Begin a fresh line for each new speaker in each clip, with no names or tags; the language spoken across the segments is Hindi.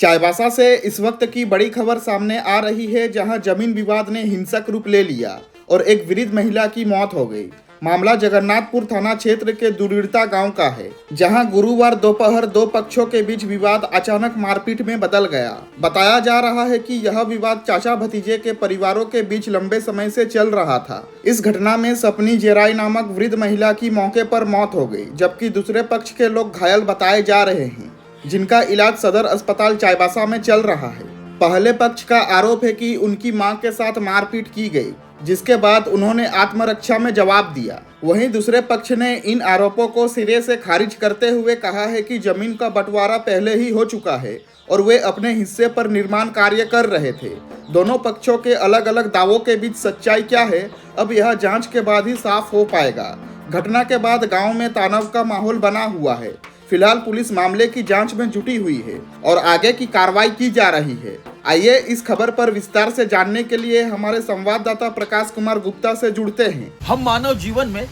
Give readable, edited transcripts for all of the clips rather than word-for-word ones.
चाईबासा से इस वक्त की बड़ी खबर सामने आ रही है, जहां जमीन विवाद ने हिंसक रूप ले लिया और एक वृद्ध महिला की मौत हो गई। मामला जगन्नाथपुर थाना क्षेत्र के दुरीड़ता गांव का है, जहां गुरुवार दोपहर दो पक्षों के बीच विवाद अचानक मारपीट में बदल गया। बताया जा रहा है कि यह विवाद चाचा भतीजे के परिवारों के बीच लंबे समय से चल रहा था। इस घटना में सपनी जेराई नामक वृद्ध महिला की मौके पर मौत हो गई, जबकि दूसरे पक्ष के लोग घायल बताए जा रहे हैं, जिनका इलाज सदर अस्पताल चाईबासा में चल रहा है। पहले पक्ष का आरोप है कि उनकी मां के साथ मारपीट की गई, जिसके बाद उन्होंने आत्मरक्षा में जवाब दिया। वहीं दूसरे पक्ष ने इन आरोपों को सिरे से खारिज करते हुए कहा है कि जमीन का बंटवारा पहले ही हो चुका है और वे अपने हिस्से पर निर्माण कार्य कर रहे थे। दोनों पक्षों के अलग अलग दावों के बीच सच्चाई क्या है, अब यह जांच के बाद ही साफ हो पाएगा। घटना के बाद गांव में तनाव का माहौल बना हुआ है। फिलहाल पुलिस मामले की जांच में जुटी हुई है और आगे की कार्रवाई की जा रही है। आइए इस खबर पर विस्तार से जानने के लिए हमारे संवाददाता प्रकाश कुमार गुप्ता से जुड़ते हैं।
हम मानव जीवन में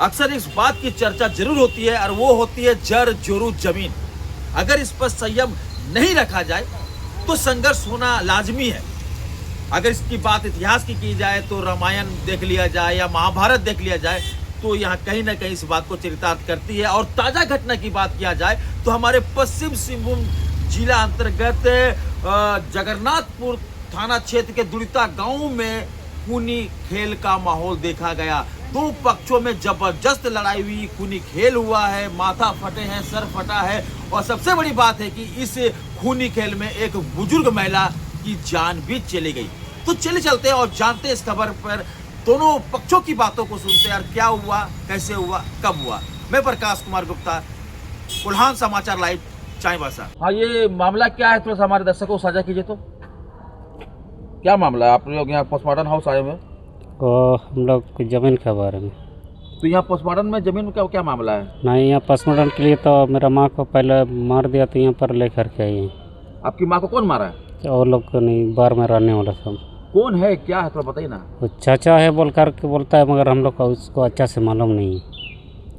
अक्सर इस बात की चर्चा जरूर होती है और वो होती है जर जोरू जमीन। अगर इस पर संयम नहीं रखा जाए तो संघर्ष होना लाजमी है। अगर इसकी बात इतिहास की जाए तो रामायण देख लिया जाए या महाभारत देख लिया जाए तो यहाँ कहीं ना कहीं इस बात को चरितार्थ करती है। और ताजा घटना की बात किया जाए तो हमारे पश्चिम सिंहभूम जिला अंतर्गत जगन्नाथपुर थाना क्षेत्र के दुरीता गांव में खूनी खेल का माहौल देखा गया। दो पक्षों में जबरदस्त लड़ाई हुई, खूनी खेल हुआ है, माथा फटे हैं, सर फटा है और सबसे बड़ी बात है कि इस खूनी खेल में एक बुजुर्ग महिला की जान भी चली गई। तो चले चलते हैं और जानते हैं इस खबर पर दोनों पक्षों की बातों को सुनते हैं और क्या हुआ, कैसे हुआ, कब हुआ। मैं प्रकाश कुमार गुप्ता, कोल्हान समाचार लाइव, चाईबासा। हाँ, ये मामला क्या है, थोड़ा सा हमारे दर्शकों को साझा कीजिए। तो क्या मामला है? आप लोग यहाँ पोस्टमार्टम हाउस आए हुए?
हम लोग जमीन के बारे में।
तो यहाँ पोस्टमार्टम में जमीन का क्या मामला है?
नहीं, यहाँ पोस्टमार्टम के लिए तो मेरा माँ को पहले मार दिया, तो यहाँ पर लेकर के आई।
आपकी माँ को कौन मारा है?
और लोग को नहीं, बाहर में रहने वाला सब।
कौन है, क्या है, थोड़ा बताइए ना।
वो चाचा है बोल कर के बोलता है, मगर हम लोग को उसको अच्छा से मालूम नहीं।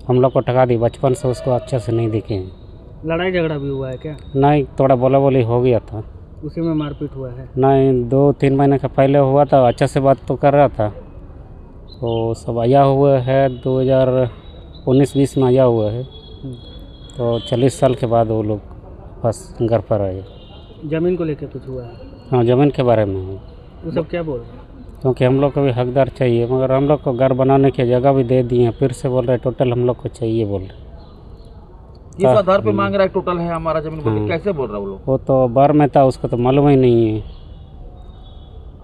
हम लोग को ठगा दी, बचपन से उसको अच्छा से नहीं देखे हैं।
लड़ाई झगड़ा भी हुआ है क्या?
नहीं, थोड़ा बोला बोली हो गया था,
उसी में मारपीट हुआ है?
नहीं, 2-3 महीने का पहले हुआ था, अच्छा से बात तो कर रहा था। तो सब आया हुआ है 2019-20 में आया हुआ है, तो 40 साल के बाद वो लोग बस घर पर आए।
जमीन को लेकर कुछ हुआ है?
हाँ, ज़मीन के बारे में है।
वो सब क्या बोल रहे हैं?
क्योंकि हम लोग को भी हकदार चाहिए, मगर हम लोग को घर बनाने की जगह भी दे दी है, फिर से बोल रहे टोटल हम लोग को चाहिए बोल रहे।
किस आधार पे मांग रहा है टोटल है हमारा जमीन बोल? कैसे बोल रहा है वो लोग?
वो तो बाहर में था, उसको तो मालूम ही नहीं है।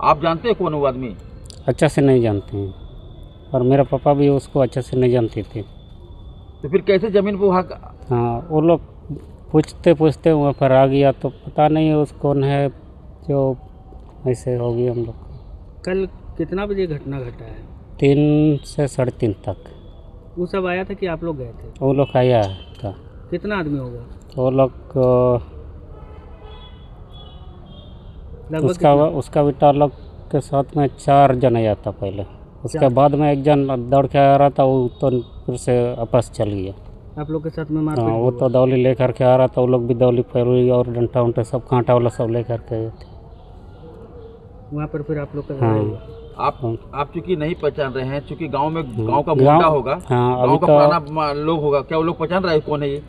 आप जानते हैं कौन वो आदमी?
अच्छा से नहीं जानते हैं, और मेरा पापा भी उसको अच्छा से नहीं जानते थे।
तो फिर कैसे जमीन पे हक?
हाँ, वो लोग पूछते पूछते वहाँ पर आ गया, तो पता नहीं उस कौन है जो ऐसे हो गया हम लोग।
कल कितना बजे घटना घटा है?
3 से 3:30 तक।
वो सब आया था कि आप लोग गए थे?
वो लोग आया था।
कितना आदमी होगा
वो लोग
लगभग?
उसका बेटा लोग के साथ में 4 जन आया था पहले। उसके बाद में एक जन दौड़ के आ रहा था, वो तो फिर से वापस चल गया।
आप लोग के साथ में मारपीट
हाँ, वो
हुआ?
तो दौली लेकर के आ रहा था, वो लोग भी दौली पैरुई और डंटा उंटा सब कांटा वाला सब लेकर के आए थे।
वहाँ पर फिर आप लोग का
हाँ,
लड़ाई हुआ?
आप चूंकि नहीं पहचान रहे हैं, चूंकि गांव में गांव का मुंडा होगा,
हाँ,
गांव
अभी
का
तो
पुराना लोग होगा, क्या वो लोग पहचान रहे हैं कौन है ये?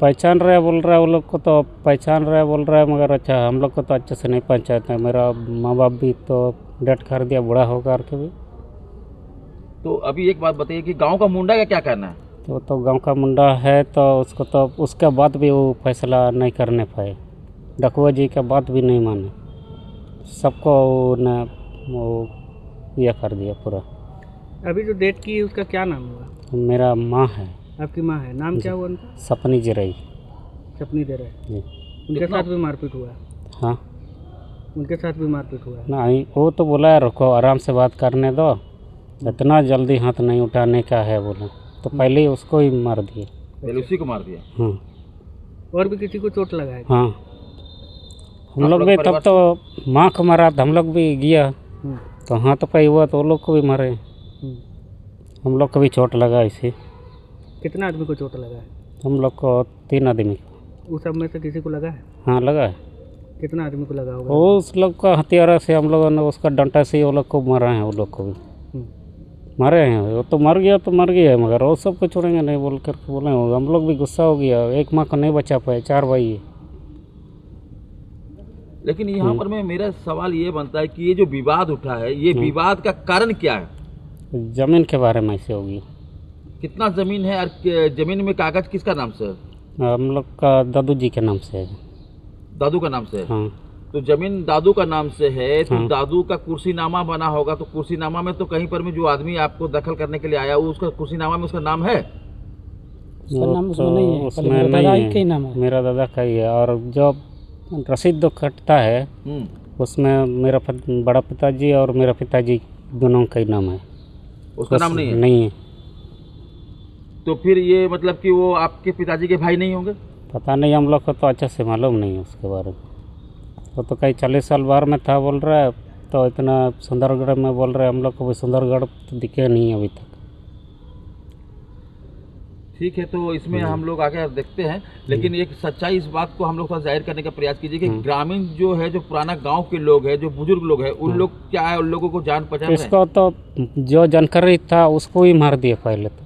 पहचान रहे बोल रहा है, वो लोग को तो पहचान रहे बोल रहा है, मगर अच्छा हम लोग को तो अच्छे से नहीं पहचानते हैं। मेरा माँ बाप भी तो डेथ कर दिया, बूढ़ा होकर के भी।
तो अभी एक बात बताइए कि गांव का मुंडा का क्या कहना है?
तो गांव का मुंडा है, तो उसको तो उसके बाद भी वो फैसला नहीं करने पाए। डकुआ जी का बात भी नहीं माने, सबको ने वो यह कर दिया पूरा।
अभी जो डेट की उसका क्या नाम हुआ?
मेरा माँ है।
आपकी माँ है, नाम क्या हुआ उनका?
सपनी जेराई।
सपनी दे रहे
जी।
उनके साथ भी मारपीट हुआ है?
हाँ,
उनके साथ भी मारपीट हुआ है?
नहीं, वो तो बोला है रुको आराम से बात करने दो, इतना जल्दी हाथ नहीं उठाने का है बोला, तो पहले ही उसको ही मार दिया।
पहले उसी को मार दिया?
हाँ।
और भी किसी को चोट लगा है?
हाँ, हम लोग भी तब तो माँ को मारा था, हम लोग भी गया तो हाथ पे हुआ तो वो लोग को भी मारे, हम लोग को भी चोट लगा इसे।
कितना आदमी को चोट लगा है?
हम लोग को 3 आदमी।
उस सब में से किसी को लगा है?
हाँ, लगा है।
कितना आदमी को लगा होगा?
वो उस लोग का हथियारा से हम लोगों ने उसका डंडा से वो लोग को मारा है, वो लोग को भी मारे हैं। वो तो मर गया है, मगर वो सबको छोड़ेंगे नहीं बोल कर के बोले। हम लोग भी गुस्सा हो गया, एक माँ को नहीं बचा पाए, 4 भाई है।
लेकिन यहाँ पर मेरा सवाल ये बनता है कि ये जो विवाद उठा है, ये विवाद का कारण क्या है?
जमीन के बारे में ऐसे होगी।
कितना जमीन है और जमीन में कागज किसका नाम से है?
हम लोग का दादू जी के नाम से है।
दादू का नाम से है?
हाँ।
तो जमीन दादू का नाम से है, तो
हाँ।
दादू का कुर्सीनामा बना होगा, तो कुर्सीनामा में तो कहीं पर में जो आदमी आपको दखल करने के लिए आया, वो उसका कुर्सीनामा में उसका नाम है?
उसका नाम उसमें नहीं है, उसमें नहीं है, मेरा दादा का ही है। और जो रसीद जो कटता है उसमें मेरा बड़ा पिताजी और मेरा पिताजी दोनों का ही नाम है।
उसका नाम नहीं है?
नहीं है।
तो फिर ये मतलब कि वो आपके पिताजी के भाई नहीं होंगे?
पता नहीं, हम लोग को तो अच्छे से मालूम नहीं है उसके बारे में। वो तो कई 40 साल बाहर में था बोल रहा है, तो इतना सुंदरगढ़ में बोल रहे हैं। हम लोग को भी सुंदरगढ़ तो दिखे नहीं अभी तक।
ठीक है, तो इसमें हम लोग आगे देखते हैं, लेकिन एक सच्चाई इस बात को हम लोग थोड़ा जाहिर करने का प्रयास कीजिए कि ग्रामीण जो है, जो पुराना गांव के लोग हैं, जो बुजुर्ग लोग हैं, उन लोग क्या है, उन लोगों को जान पहचान है?
इसको तो जो जानकारी था उसको ही मार दिया पहले तो।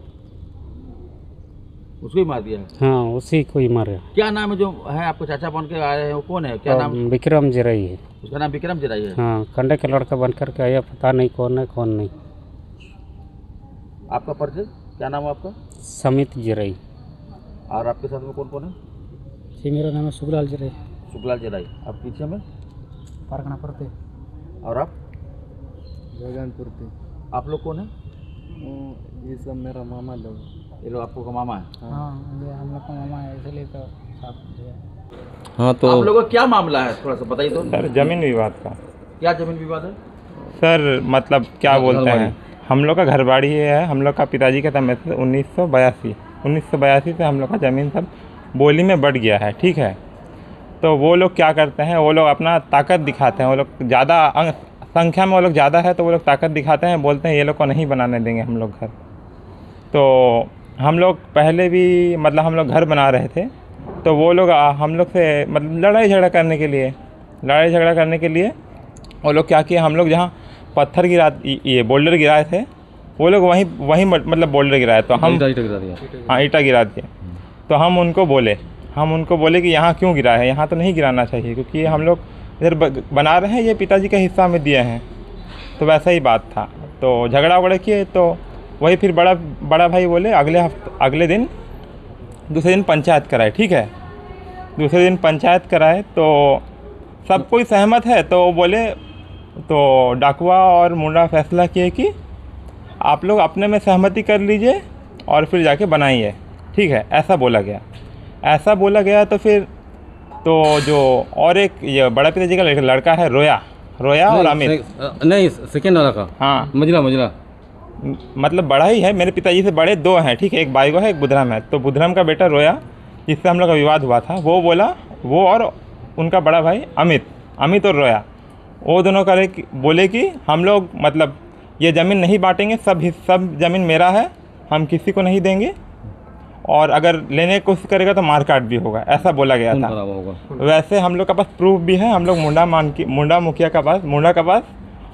उसको ही मार दिया है?
हाँ, उसी को ही मारे।
क्या नाम है जो है आपको चाचा बन के आए हैं, वो कौन है, क्या नाम?
विक्रम जिराई है।
उसका नाम विक्रम जिराई है?
हाँ, कंडे का लड़का बन करके आया, पता नहीं कौन है कौन नहीं।
आपका परिचय क्या नाम है आपका?
समित जिराई।
और आपके साथ में कौन कौन है?
जी, मेरा नाम है सुखलाल जिराई।
सुखलाल जिराई। आप पीछे में?
पारगना पड़ते।
और आप?
जगनपुर पे।
आप लोग कौन है?
ये सब मेरा मामा लोग।
ये लोग आपको का मामा है?
हाँ, ये हम लोग का मामा है, इसलिए तो साथ।
हाँ, तो
आप लोगों का क्या मामला है, थोड़ा सा बताइए तो।
सर जमीन विवाद का।
क्या जमीन विवाद है?
सर मतलब क्या बोलते हैं, हम लोग का घर बाड़ी है, हम लोग का पिताजी का समय से 1982 से हम लोग का ज़मीन सब बोली में बढ़ गया है, ठीक है। तो वो लोग क्या करते हैं, वो लोग अपना ताकत दिखाते हैं। वो लोग ज़्यादा संख्या में वो लोग ज़्यादा है, तो वो लोग ताकत दिखाते हैं, बोलते हैं ये लोग को नहीं बनाने देंगे हम लोग घर। तो हम लोग पहले भी मतलब हम लोग घर बना रहे थे, तो वो लोग हम लोग से मतलब लड़ाई झगड़ा करने के लिए वो लोग क्या किए, हम लोग जहाँ पत्थर ये बोल्डर गिराए थे, वो लोग वहीं मतलब बोल्डर गिराए, तो हम ईटा गिरा दिए। तो हम उनको बोले कि यहाँ क्यों गिरा है, यहाँ तो नहीं गिराना चाहिए, क्योंकि हम लोग इधर बना रहे हैं, ये पिताजी का हिस्सा में दिए हैं। तो वैसा ही बात था, तो झगड़ा किए। तो वही फिर बड़ा भाई बोले दूसरे दिन पंचायत कराए, ठीक है। दूसरे दिन पंचायत कराए तो सब कोई सहमत है, तो वो बोले, तो डाकुआ और मुंडा फैसला किए कि आप लोग अपने में सहमति कर लीजिए और फिर जाके बनाइए, ठीक है। ऐसा बोला गया। तो फिर तो जो और एक ये बड़ा पिताजी का लड़का है रोया और अमित,
नहीं सेकेंड वाला का,
हाँ
मजला
मतलब बड़ा ही है, मेरे पिताजी से बड़े 2 हैं, ठीक है। एक बाईगो है, एक बुधराम है। तो बुधराम का बेटा रोया, जिससे हम लोग का विवाद हुआ था, वो बोला, वो और उनका बड़ा भाई अमित और रोया, वो दोनों बोले कि हम लोग मतलब ये ज़मीन नहीं बांटेंगे, सब ज़मीन मेरा है, हम किसी को नहीं देंगे, और अगर लेने की कोशिश करेगा तो मार काट भी होगा, ऐसा बोला गया था। वैसे हम लोग का पास प्रूफ भी है, हम लोग मुंडा मुखिया का पास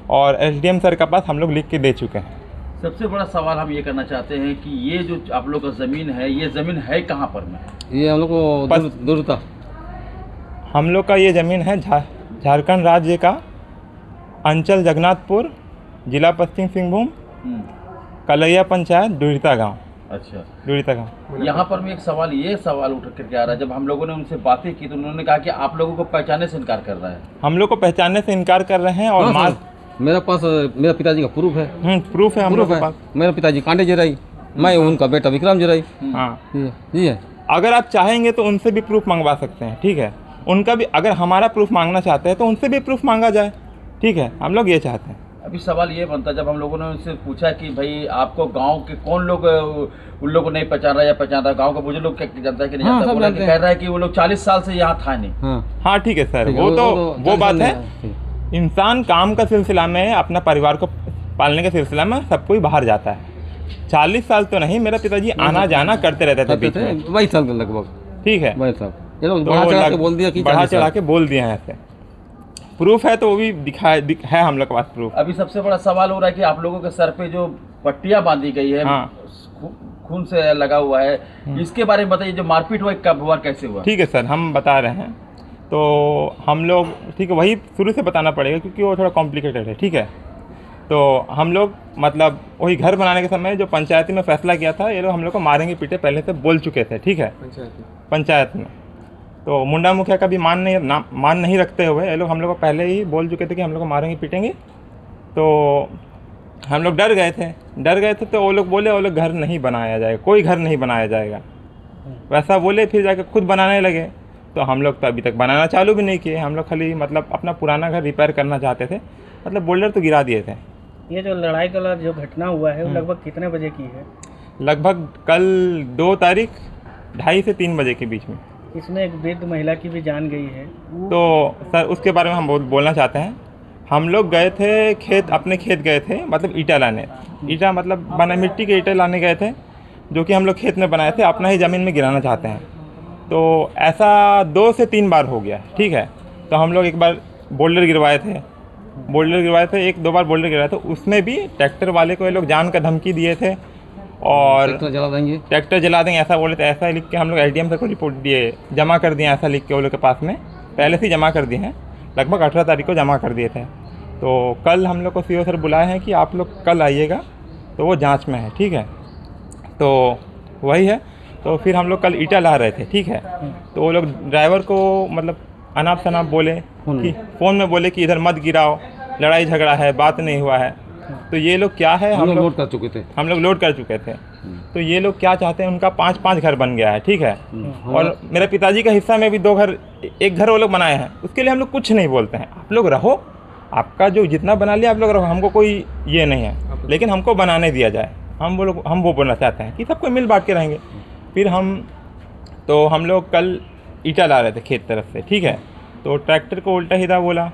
और SDM सर का पास हम लोग लिख के दे चुके हैं।
सबसे बड़ा सवाल हम ये करना चाहते हैं कि ये जो आप लोग का ज़मीन है, ये ज़मीन है कहाँ पर में?
ये हम लोग को दूर था।
हम लोग का ये ज़मीन है झारखंड राज्य का अंचल जगन्नाथपुर, जिला पश्चिम सिंहभूम, कलैया पंचायत, डुड़िता गांव।
अच्छा,
डुड़िता गांव।
यहाँ पर में एक सवाल उठ करके आ रहा है। जब हम लोगों ने उनसे बातें की तो उन्होंने कहा कि आप लोगों को पहचानने से इनकार कर रहा है।
हम लोग को पहचानने से इनकार कर रहे हैं, और
मेरे पास मेरा पिताजी का प्रूफ है।
प्रूफ है हम लोग के पास।
मेरा पिताजी कांडे जिराई, मैं उनका बेटा विक्रम जिराई।
हाँ
जी है।
अगर आप चाहेंगे तो उनसे भी प्रूफ मंगवा सकते हैं, ठीक है। उनका भी, अगर हमारा प्रूफ मांगना चाहते हैं तो उनसे भी प्रूफ मांगा जाए, ठीक है। हम लोग ये चाहते हैं।
अभी सवाल ये बनता है, जब हम लोगों ने उनसे पूछा कि भाई आपको गांव के कौन लोग उन लोगों को नहीं पहचान रहा या पहचान रहा, गांव का बुजुर्ग लोग क्या जानता है कि नहीं जानता, बोला कि कह रहा है कि वो लोग 40 साल से यहाँ था नहीं।
हाँ ठीक है सर, वो बात है। इंसान काम का सिलसिला में, अपना परिवार को पालने के सिलसिला में सब कोई बाहर जाता है। 40 साल तो नहीं, मेरा पिताजी आना जाना करते रहते थे बीच में,
वही साल लगभग,
ठीक है।
वही साल बढ़ा चढ़ा के बोल दिया कि
बढ़ा चढ़ा के बोल दिया है ऐसे। प्रूफ है तो वो भी है हम लोग के पास प्रूफ।
अभी सबसे बड़ा सवाल हो रहा है कि आप लोगों के सर पे जो पट्टियां बांधी गई है,
हाँ।
खून से लगा हुआ है, इसके बारे में बताइए। जो मारपीट हुआ कब हुआ, कैसे हुआ?
ठीक है सर, हम बता रहे हैं। तो हम लोग, ठीक है, वही शुरू से बताना पड़ेगा क्योंकि वो थोड़ा कॉम्प्लिकेटेड है। ठीक है, तो हम लोग मतलब वही घर बनाने के समय जो पंचायती में फैसला किया था, ये लोग हम लोग को मारेंगे पीटे पहले से बोल चुके थे। ठीक है, पंचायत में तो मुंडा मुखिया का भी मान नहीं रखते हुए ये लोग हम लोग को पहले ही बोल चुके थे कि हम लोग को मारेंगे पीटेंगे। तो हम लोग डर गए थे। तो वो लोग बोले वो लोग घर नहीं बनाया जाएगा, कोई घर नहीं बनाया जाएगा, वैसा बोले। फिर जाकर खुद बनाने लगे। तो हम लोग तो अभी तक बनाना चालू भी नहीं किए। हम लोग खाली मतलब अपना पुराना घर रिपेयर करना चाहते थे, मतलब बोल्डर तो गिरा दिए थे।
ये जो लड़ाई का जो घटना हुआ है वो लगभग कितने बजे की है?
लगभग कल 2 तारीख 2:30 से 3 बजे के बीच में।
इसमें एक वृद्ध महिला की भी जान गई है।
तो सर उसके बारे में हम बोलना चाहते हैं। हम लोग गए थे अपने खेत गए थे, मतलब ईटा लाने। ईटा मतलब बना मिट्टी के ईटे लाने गए थे, जो कि हम लोग खेत में बनाए थे, अपना ही ज़मीन में गिराना चाहते हैं। तो ऐसा 2 से 3 बार हो गया। ठीक है, तो हम लोग एक बार बोल्डर गिरवाए थे, 1-2 बार बोल्डर गिराए थे। उसमें भी ट्रैक्टर वाले को ये लोग जान का धमकी दिए थे और ट्रैक्टर जला देंगे ऐसा बोले थे। ऐसा लिख के हम लोग SDM सर को रिपोर्ट दिए, जमा कर दिए, ऐसा लिख के वो लोग के पास में पहले से ही जमा कर दिए हैं। लगभग 18 तारीख को जमा कर दिए थे। तो कल हम लोग को CO सर बुलाए हैं कि आप लोग कल आइएगा, तो वो जांच में है। ठीक है, तो वही है। तो फिर हम लोग कल ईटा ला रहे थे। ठीक है, तो वो लोग ड्राइवर को मतलब अनाप शनाप बोले कि फ़ोन में बोले कि इधर मत गिराओ, लड़ाई झगड़ा है, बात नहीं हुआ है। तो ये लोग क्या है, हम लोग लोड कर चुके थे। तो ये लोग क्या चाहते हैं, उनका 5-5 घर बन गया है। ठीक है, और मेरे पिताजी का हिस्सा में भी 2 घर, एक घर वो लोग बनाए हैं। उसके लिए हम लोग कुछ नहीं बोलते हैं, आप लोग रहो, आपका जो जितना बना लिया आप लोग रहो, हमको कोई ये नहीं है, लेकिन हमको बनाने दिया जाए। हम वो बोलना चाहते हैं कि सबको मिल बांट के रहेंगे। फिर हम लोग कल ईटा ला रहे थे खेत तरफ से। ठीक है, तो ट्रैक्टर को उल्टा सीधा बोला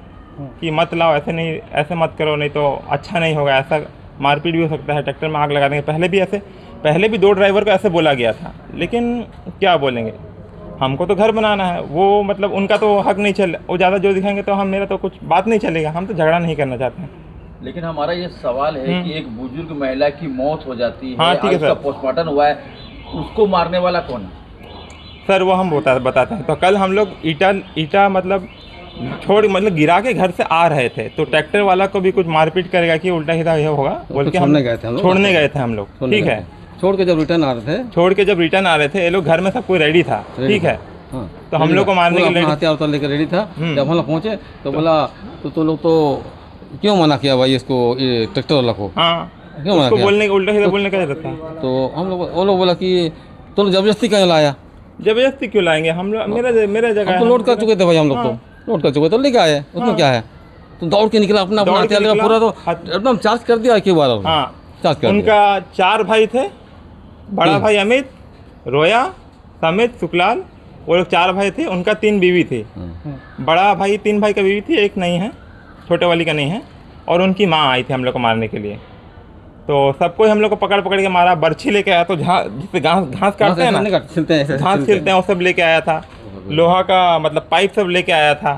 कि मत लाओ, ऐसे मत करो, नहीं तो अच्छा नहीं होगा, ऐसा मारपीट भी हो सकता है, ट्रैक्टर में आग लगा देंगे। पहले भी 2 ड्राइवर को ऐसे बोला गया था, लेकिन क्या बोलेंगे, हमको तो घर बनाना है। वो मतलब उनका तो हक नहीं चल, वो ज़्यादा जो दिखाएंगे तो मेरा तो कुछ बात नहीं चलेगा। हम तो झगड़ा नहीं करना चाहते हैं।
लेकिन हमारा ये सवाल है कि एक बुजुर्ग महिला की मौत हो जाती है,
हाँ, ठीक है सर,
पोस्टमार्टम हुआ है, उसको मारने वाला कौन है?
सर वो हम बताते हैं। तो कल हम लोग ईटा मतलब गिरा के घर से आ रहे थे, तो ट्रैक्टर वाला को भी कुछ मारपीट करेगा कि उल्टा सीधा ये होगा बोल के छोड़ने गए थे हम लोग। ठीक है, छोड़ के जब रिटर्न आ रहे थे ये लोग, घर में सब कोई रेडी था। ठीक है, तो हम लोग को मारने के लिए
हथियार लेकर रेडी था। जब हम लोग पहुँचे तो बोला तो लोग तो क्यों मना किया भाई इसको, ट्रैक्टर वाला को?
हाँ, क्यों मना किया? बोलने उल्टा सीधा बोलने का जरूरत था।
तो वो लोग बोला कि तुम जबरदस्ती क्यों लाया?
जबरदस्ती क्यों लाएंगे? हम लोग मेरा जगह
तो लोड कर चुके थे भाई, हम लोग तो लोड कर चुके तो लेके आए, उसमें क्या है? तुम दौड़ के निकला, अपना हथियार लेकर पूरा तो एकदम चार्ज कर दिया। क्यों बार?
हाँ, चार्ज कर। उनका 4 भाई थे, बड़ा भाई अमित, रोया, समित, सुखलाल, वो लोग 4 भाई थे। उनका 3 बीवी थी। बड़ा भाई 3 भाई का बीवी थी, एक नहीं है, छोटे वाली का नहीं है। और उनकी माँ आई थी हम लोग को मारने के लिए। तो सबको हम लोग को पकड़ के मारा। बर्छी लेके आया, तो जिससे घास काटते हैं ना, घास छिलते हैं, वो सब लेके आया था। लोहा का मतलब पाइप सब लेके आया था,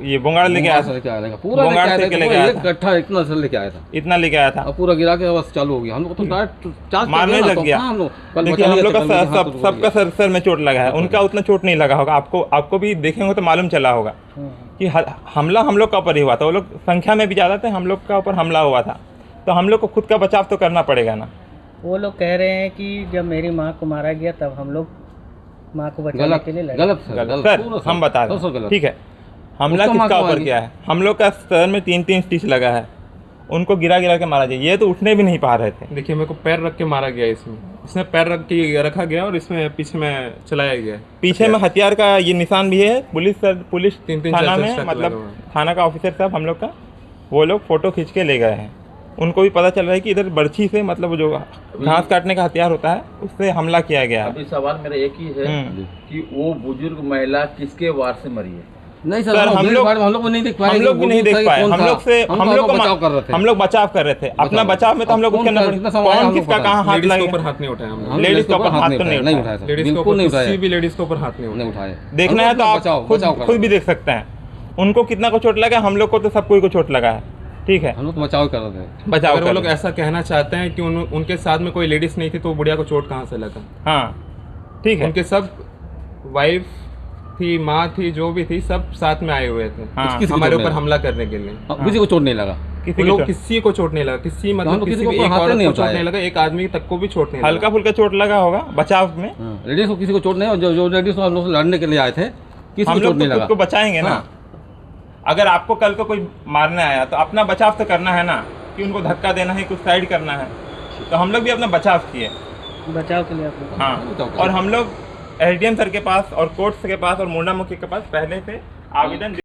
ये बोंगाड़ लेके आया था, बोंगाड़ से लेके आया था, इतना लेके आया था,
पूरा गिरा के बस चालू हो गया। हम लोग तो
मारने लग गया। देखिए हम लोग का सबका सर में चोट लगा है, उनका उतना चोट नहीं लगा होगा। आपको भी देखेंगे तो मालूम चला होगा कि हमला हम लोग का ऊपर ही हुआ था। वो लोग संख्या में भी ज़्यादा थे, हम लोग का ऊपर हमला हुआ था। तो हम लोग को खुद का बचाव तो करना पड़ेगा ना।
वो लोग कह रहे हैं कि जब मेरी माँ को मारा गया तब हम लोग माँ को बचाने के लिए लगे।
गलत
सर, हम बता दें। ठीक है, हमला किसका ऊपर किया है? हम लोग का सर में 3-3 स्टिच लगा है। उनको गिरा के मारा जाए, ये तो उठने भी नहीं पा रहे थे।
देखिए मेरे को पैर रख के मारा गया, इसमें पैर रखा गया और इसमें पीछे में चलाया गया।
पीछे में हथियार का ये निशान भी है। पुलिस थाना में मतलब थाना का ऑफिसर साहब हम लोग का, वो लोग फोटो खींच के ले गए हैं। उनको भी पता चल रहा है कि इधर बर्छी से मतलब जो घास काटने का हथियार होता है उससे हमला किया गया है।
अभी सवाल मेरा एक ही है कि वो बुजुर्ग महिला किसके वार से मरी है?
नहीं सर, हम लोग को नहीं देख पाए।
हम लोग भी नहीं देख पाए। हम लोग बचाव कर रहे थे। अपना बचाव में तो हम लोग कौन किसका कहाँ हाथ लगा,
ऊपर हाथ नहीं उठाया हमने।
लेडीज के ऊपर हाथ तो नहीं उठाया।
लेडीज के ऊपर किसी भी लेडीज के ऊपर हाथ नहीं उठाया।
देखना है तो आप खुद भी देख सकते हैं। उनको कितना को चोट लगा, हम लोग को तो सब कोई को चोट लगा है, ठीक है।
हम लोग तो बचाव कर रहे थे।
बचाव
अगर वो
कर
लोग
रहे हैं।
ऐसा कहना चाहते हैं कि उनके साथ में कोई लेडीज नहीं थी तो बुढ़िया को चोट कहाँ से लगा?
हाँ ठीक है।
उनके सब वाइफ थी, माँ थी, जो भी थी, सब साथ में आए हुए थे
हाँ,
किसी को
हमारे
चोट
ऊपर
नहीं
हमला करने के लिए।
लगा। किसी को चोट नहीं लगा।
किसी
वो
की
लोग
चोट-
किसी को चोट नहीं लगा, किसी
हम
मतलब
लोग
किसी
किसी को
भी एक
हाथ
औरत
नहीं
को चोट
उठाए।
नहीं लगा, एक आदमी तक को भी चोट नहीं
हल्का
लगा।
फुल्का चोट लगा होगा बचाव में।
लेडीज को किसी को चोट नहीं, और जो लेडीज हम लोग से लड़ने के लिए आए थे किसी
हम
को
लोग
चोट नहीं
तो खुद
लगा।
को बचाएंगे ना।
हाँ।
अगर आपको कल को कोई मारने आया तो अपना बचाव तो करना है ना, कि उनको धक्का देना है, कुछ साइड करना है। तो हम लोग भी अपना बचाव किए।
बचाव के लिए आप लोग
हाँ,
बचाव के
और
लिए।
हम लोग एसडीएम सर के पास और कोर्ट्स के पास और मुंडा मुखी के पास पहले से आवेदन